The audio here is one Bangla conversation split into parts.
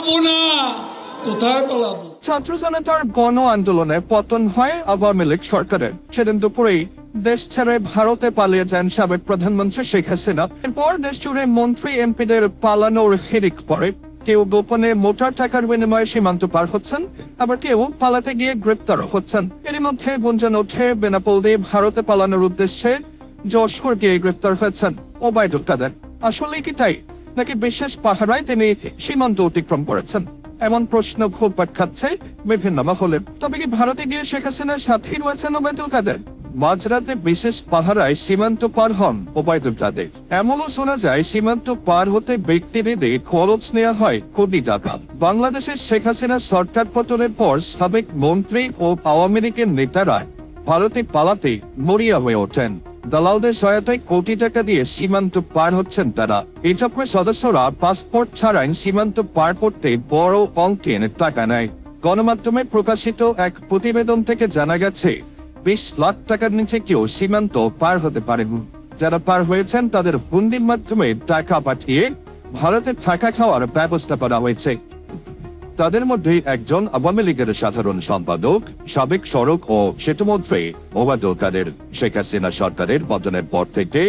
পালাবো না। কোথায় পালাবো? ছাত্র জনতার গণ আন্দোলনে পতন হয় আওয়ামী লীগ সরকারের। সেদিন দুপুরেই দেশ ছেড়ে ভারতে পালিয়ে যান সাবেক প্রধানমন্ত্রী শেখ হাসিনা। এরপর দেশ জুড়ে মন্ত্রী এমপিদের পালানোর হিড়িক পড়ে। কেউ গোপনে মোটার টাকার বিনিময়ে সীমান্ত পার হচ্ছেন, আবার কেউ পালাতে গিয়ে গ্রেপ্তার হচ্ছেন। এরই মধ্যে গুঞ্জন ওঠে বেনাপোল দিয়ে ভারতে পালানোর উদ্দেশ্যে যশোর গিয়ে গ্রেপ্তার হয়েছেন ওবায়দুল কাদের। আসলে কি তাই, নাকি বিশেষ পাহারায় তিনি সীমান্ত অতিক্রম করেছেন? এমন প্রশ্ন ঘুরপাক খাচ্ছে বিভিন্ন মহলে। তবে কি ভারতে গিয়ে শেখ হাসিনার সাথী রয়েছেন ওবায়দুল কাদের? মাঝরাতে বিশেষ পাহারায় সীমান্ত পার হন ওবায়দুল কাদের। এমনও শোনা যায় সীমান্ত পার হতে ব্যক্তিভেদে খরচ নেওয়া হয় কোটি টাকা। বাংলাদেশের শেখ হাসিনা সরকার পতনের পর সাবেক মন্ত্রী ও আওয়ামী লীগের নেতারা ভারতে পালাতে মরিয়া হয়ে ওঠেন। দালালদের সহায়তায় কোটি টাকা দিয়ে সীমান্ত পার হচ্ছেন তারা। এই চক্রের সদস্যরা পাসপোর্ট ছাড়াই সীমান্ত পার করতে বড় অঙ্কের টাকা নেয়। গণমাধ্যমে প্রকাশিত এক প্রতিবেদন থেকে জানা গেছে 20 লাখ টাকার নিচে কেউ সীমান্ত পার হতে পারেন। যারা পার হয়েছেন তাদের হুন্ডির মাধ্যমে টাকা পাঠিয়ে ভারতে থাকা খাওয়ার ব্যবস্থা করা হয়েছে। তাদের মধ্যে একজন আওয়ামী লীগের সাধারণ সম্পাদক, সাবেক সড়ক ও সেতুমন্ত্রী ওবায়দুল কাদের। শেখ হাসিনা সরকারের পতনের পর থেকে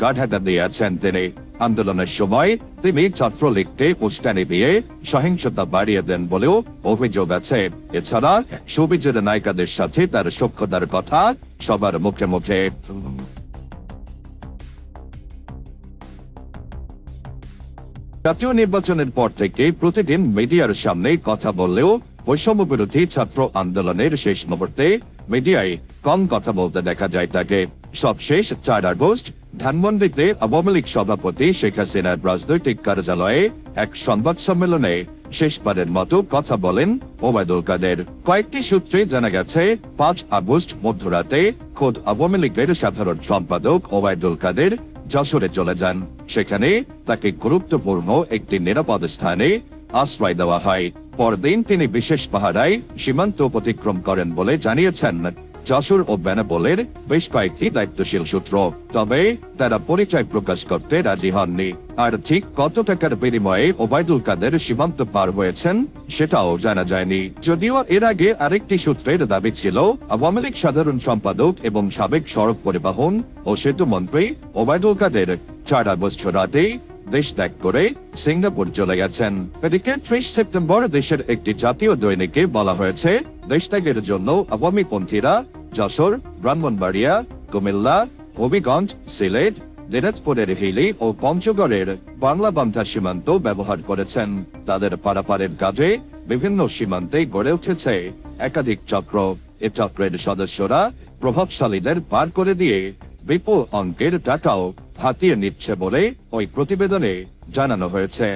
গাঢ়াটা দিয়ে আছেন তিনি। আন্দোলনের সময় তিনি ছাত্রলীগকে উস্কানি দিয়ে সহিংসতা বাড়িয়ে দেন বলেও অভিযোগ আছে। এছাড়া সুবিজের নায়িকাদের সাথে তার সখ্যতার কথা সবার মুখে মুখে। জাতীয় নির্বাচনের পর থেকে প্রতিদিন মিডিয়ার সামনে কথা বললেও বৈষম্য বিরোধী ছাত্র আন্দোলনের শেষ মুহূর্তে মিডিয়ায় কম কথা বলতে দেখা যায় তাকে। সবশেষ 4 আগস্ট ধানমন্ডিতে আওয়ামী লীগ সভাপতি শেখ হাসিনার রাজনৈতিক কার্যালয়ে এক সংবাদ সম্মেলনে শেষবারের মতো কথা বলেন ওবায়দুল কাদের। কয়েকটি সূত্রে জানা গেছে 5 আগস্ট মধ্যরাতে খোদ আওয়ামী লীগের সাধারণ সম্পাদক ওবায়দুল কাদের যশোরে চলে যান। সেখানে তাকে গুরুত্বপূর্ণ একটি নিরাপদ স্থানে আশ্রয় দেওয়া হয়। পরদিন তিনি বিশেষ পাহারায় সীমান্ত অতিক্রম করেন বলে জানিয়েছেন যশোর ও বেনাপোলের বেশ কয়েকটি দায়িত্বশীল সূত্র। তবে তারা পরিচয় প্রকাশ করতে রাজি হননি। আর ঠিক কত টাকার বিনিময়ে ওবায়দুল কাদের সীমান্ত পার হয়েছেন সেটাও জানা যায়নি। যদিও এর আগে আরেকটি সূত্রের দাবি ছিল আওয়ামী লীগ সাধারণ সম্পাদক এবং সাবেক সড়ক পরিবহন ও সেতু মন্ত্রী ওবায়দুল কাদের 4 আগস্ট রাতে দেশ ত্যাগ করে সিঙ্গাপুর চলে গেছেন। এদিকে 30 সেপ্টেম্বর দেশের একটি জাতীয় দৈনিকে বলা হয়েছে দেশ ত্যাগের জন্য আওয়ামী পন্থীরা যশোর, ব্রাহ্মণবাড়িয়া, কুমিল্লা, হবিগঞ্জ, সিলেট, দিনাজপুরের হিলি ও পঞ্চগড়ের বাংলাবান্ধা সীমান্ত ব্যবহার করেছেন। তাদের পারাপারের কাজে বিভিন্ন সীমান্তে গড়ে উঠেছে একাধিক চক্র। এ চক্রের সদস্যরা প্রভাবশালীদের পার করে দিয়ে বিপুল অঙ্কের টাকাও হাতিয়ে নিচ্ছে বলে ওই প্রতিবেদনে জানানো হয়েছে।